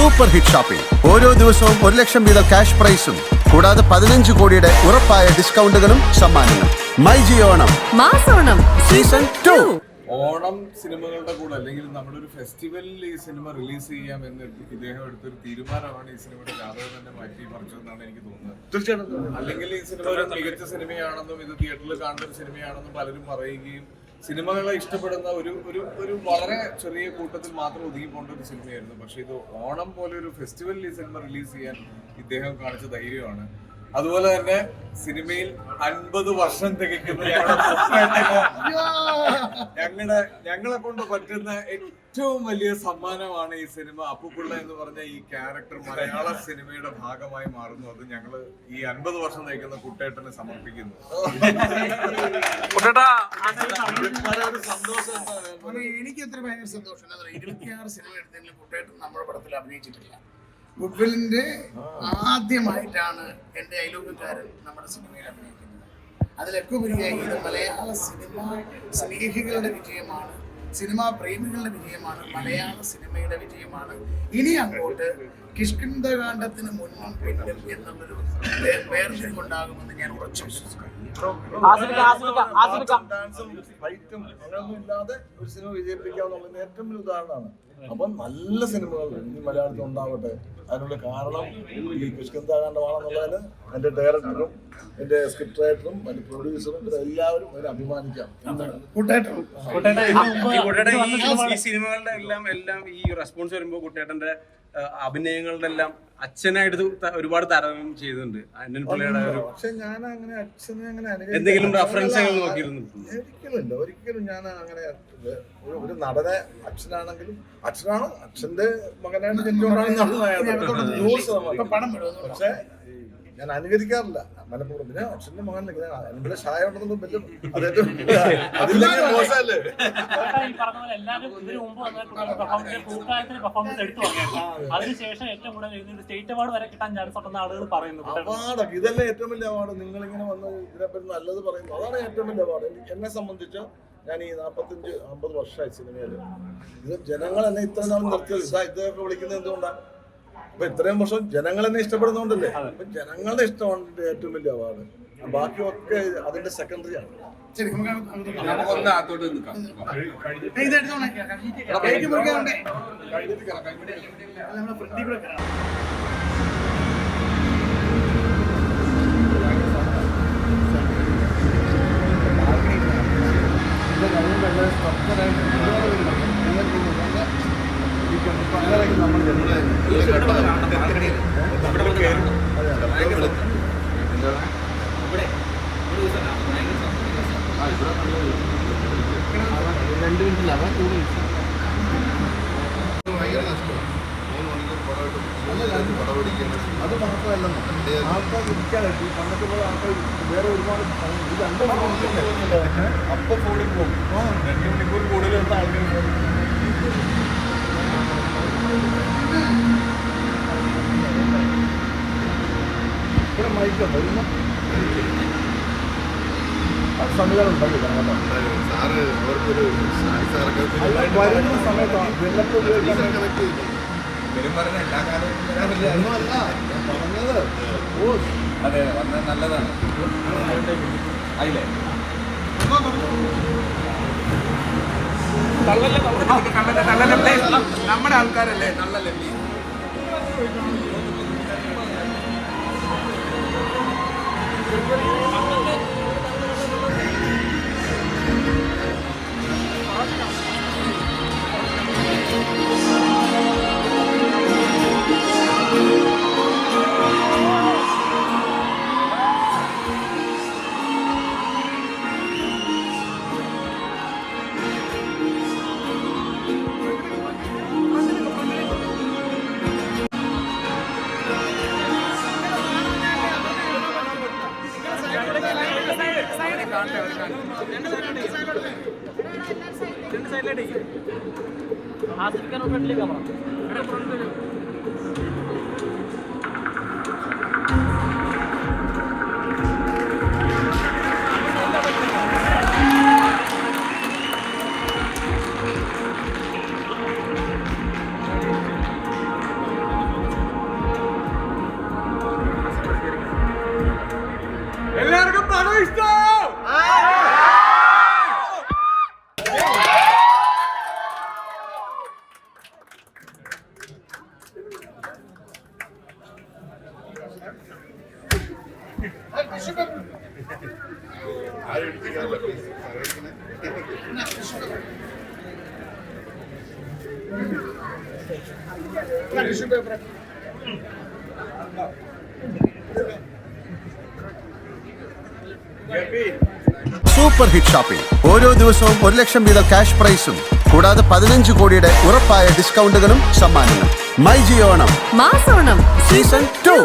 Super hit shopping. ഓരോ ദിവസവും 1 ലക്ഷം വീതം ക്യാഷ് പ്രൈസും കൂടാതെ 15 കോടിയുടെ ഉറപ്പായ ഡിസ്കൗണ്ടുകളും സമ്മാനങ്ങളും. മൈ ജി ഓണം മാസോണം സീസൺ 2. ഓണം സിനിമകളുടെ കൂടെ അല്ലെങ്കിൽ നമ്മുടെ ഒരു ഫെസ്റ്റിവലിൽ ഈ സിനിമ റിലീസ് ചെയ്യാമെന്ന് ഇദ്ദേഹം എടുത്തൊരു തീരുമാനമാണ് ഈ സിനിമയുടെ ജാതകം തന്നെ മാറ്റി മറിച്ചതെന്നാണ് എനിക്ക് തോന്നുന്നത്. തീർച്ചയായിട്ടും. അല്ലെങ്കിൽ ഈ സിനിമ ഒരു മികച്ച സിനിമയാണെന്നും ഇത് തിയേറ്ററിൽ കാണുന്ന ഒരു സിനിമയാണെന്നും പലരും പറയുകയും സിനിമകളെ ഇഷ്ടപ്പെടുന്ന ഒരു വളരെ ചെറിയ കൂട്ടത്തിൽ മാത്രം ഒതുങ്ങി പോകേണ്ട ഒരു സിനിമയായിരുന്നു. പക്ഷെ ഇത് ഓണം പോലെ ഒരു ഫെസ്റ്റിവലിൽ ഈ സിനിമ റിലീസ് ചെയ്യാൻ ഇദ്ദേഹം കാണിച്ച ധൈര്യമാണ്. അതുപോലെ തന്നെ സിനിമയിൽ 50 വർഷം തികയ്ക്കുന്ന ഞങ്ങളെ കൊണ്ട് പറ്റുന്ന ഏറ്റവും വലിയ സമ്മാനമാണ് ഈ സിനിമ. അപ്പുപിള്ള എന്ന് പറഞ്ഞ ഈ ക്യാരക്ടർ മലയാള സിനിമയുടെ ഭാഗമായി മാറുന്നു. അത് ഞങ്ങള് ഈ 50 വർഷം നയിക്കുന്ന കുട്ടേട്ടന് സമർപ്പിക്കുന്നു. എനിക്ക് അത്ര ഭയങ്കര സന്തോഷം. 26 സിനിമ എടുത്തെങ്കിലും കുട്ടേട്ടൻ നമ്മുടെ പടത്തിൽ അഭിനയിച്ചിട്ടില്ല. ഗുഡ്വില്ലിന്റെ ആദ്യമായിട്ടാണ് എൻ്റെ അയലോകക്കാരൻ നമ്മുടെ സിനിമയിൽ അഭിനയിക്കുന്നത്. അതിലൊക്കെ ഉപരിയായി ഇത് മലയാള സിനിമ സ്നേഹികളുടെ വിജയമാണ്, സിനിമാ പ്രേമികളുടെ വിജയമാണ്, മലയാള സിനിമയുടെ വിജയമാണ്. ഇനി അങ്ങോട്ട് കിഷ്കിന്ധകാണ്ഡത്തിന് മുന്നും പിന്നും എന്നുള്ളൊരു വേർതിരിവുണ്ടാകുമെന്ന് ഞാൻ ഉറച്ചു വിശ്വസിക്കുന്നു. ഡാൻസും ഫൈറ്റും അങ്ങനെയൊന്നും ഇല്ലാതെ ഒരു സിനിമ വിജയിപ്പിക്കാവുന്ന ഏറ്റവും വലിയ ഉദാഹരണമാണ്. അപ്പം നല്ല സിനിമകൾ ഇനി മലയാളത്തിൽ ഉണ്ടാവട്ടെ. അതിനുള്ള കാരണം ഈ കിഷ്കിന്ധകാണ്ഡമാണെന്നുള്ളതിന് എൻ്റെ ഡയറക്ടറും എൻ്റെ സ്ക്രിപ്റ്റ് റൈറ്ററും എൻ്റെ പ്രൊഡ്യൂസറും എല്ലാവരും അതിന് അഭിമാനിക്കാം. ഈ സിനിമകളുടെ എല്ലാം ഈ റെസ്പോൺസ് വരുമ്പോൾ കുട്ടേട്ടന്റെ അഭിനയങ്ങളുടെ എല്ലാം അച്ഛനായിട്ട് ഒരുപാട് താരതമ്യം ചെയ്തിട്ടുണ്ട്. പക്ഷെ ഞാൻ അങ്ങനെ അച്ഛനെ അങ്ങനെ എന്തെങ്കിലും റെഫറൻസ് നോക്കിയിരുന്നു? ഒരിക്കലും ഞാൻ അങ്ങനെ ഒരു നടനെ അച്ഛനാണെങ്കിലും അച്ഛനാണ്, അച്ഛന്റെ മകനായിട്ട് ജനിച്ചുകൊണ്ടാണ്. പക്ഷെ ഞാൻ അനുകരിക്കാറില്ല മനഃപൂർവ്വം. പിന്നെ അച്ഛന്റെ മകൻ അതിന്റെ ഷായ ഉണ്ടെന്നും അതില്ലെങ്കിൽ മോശമല്ലേ. അതിനുശേഷം ഏറ്റവും കൂടുതൽ സ്റ്റേറ്റ് അവാർഡ് വരെ കിട്ടാൻ ചാൻസ് ഉണ്ടെന്ന് ആളുകൾ പറയുന്നു. അവാർഡൊക്കെ ഇതല്ലേ ഏറ്റവും വലിയ അവാർഡ്. നിങ്ങളിങ്ങനെ വന്ന് ഇതിനെപ്പറ്റി നല്ലത് പറയുന്നു, അതാണ് ഏറ്റവും വലിയ അവാർഡ്. എന്നെ സംബന്ധിച്ച് ഞാൻ ഈ 45-50 വർഷമായി സിനിമയിൽ. ഇത് ജനങ്ങൾ എന്നെ ഇത്ര നാൾ നിർത്തിയത് ഇതൊക്കെ വിളിക്കുന്നത് എന്തുകൊണ്ടാണ്? അപ്പൊ ഇത്രയും വർഷം ജനങ്ങൾ എന്നെ ഇഷ്ടപ്പെടുന്നോണ്ടല്ലേ. അപ്പൊ ജനങ്ങളുടെ ഇഷ്ടമാണ് ഇതിന്റെ ഏറ്റവും വലിയ അവാർഡ്. ബാക്കിയൊക്കെ അതിന്റെ സെക്കൻഡറി ആണ്. അത് മാത്രമല്ല ആൾക്കാർ ഇരിക്കാനായിട്ട് പണ്ടത്തെ പോലെ ആൾക്കാർ വേറെ ഒരുപാട് ഇത് 2 മണിക്കൂർ അപ്പൊ ഫോണിൽ പോകും. 2 മണിക്കൂർ കൂടുതൽ ആൾക്കാർ ഇവിടെ മൈക്ക് വരുന്ന സംവിധാനം ഉണ്ടാവില്ല. വരുന്ന സമയത്താണ് വെള്ളത്തിൽ ഉപയോഗിക്കാൻ ഒന്നുമല്ല ഞാൻ പറഞ്ഞത്. അതെ, വന്നത് നല്ലതാണ്. അതിലെ നമ്മുടെ ആൾക്കാരല്ലേ നല്ലല്ലേ. Tissue paper super hit shopping. ഓരോ ദിവസവും 1 ലക്ഷം വീതം ക്യാഷ് പ്രൈസും കൂടാതെ 15 കോടിയുടെ ഉറപ്പായ ഡിസ്കൗണ്ടുകളും സമ്മാനങ്ങളും. മൈ ജിയോ ഓണം മാസോണം സീസൺ 2.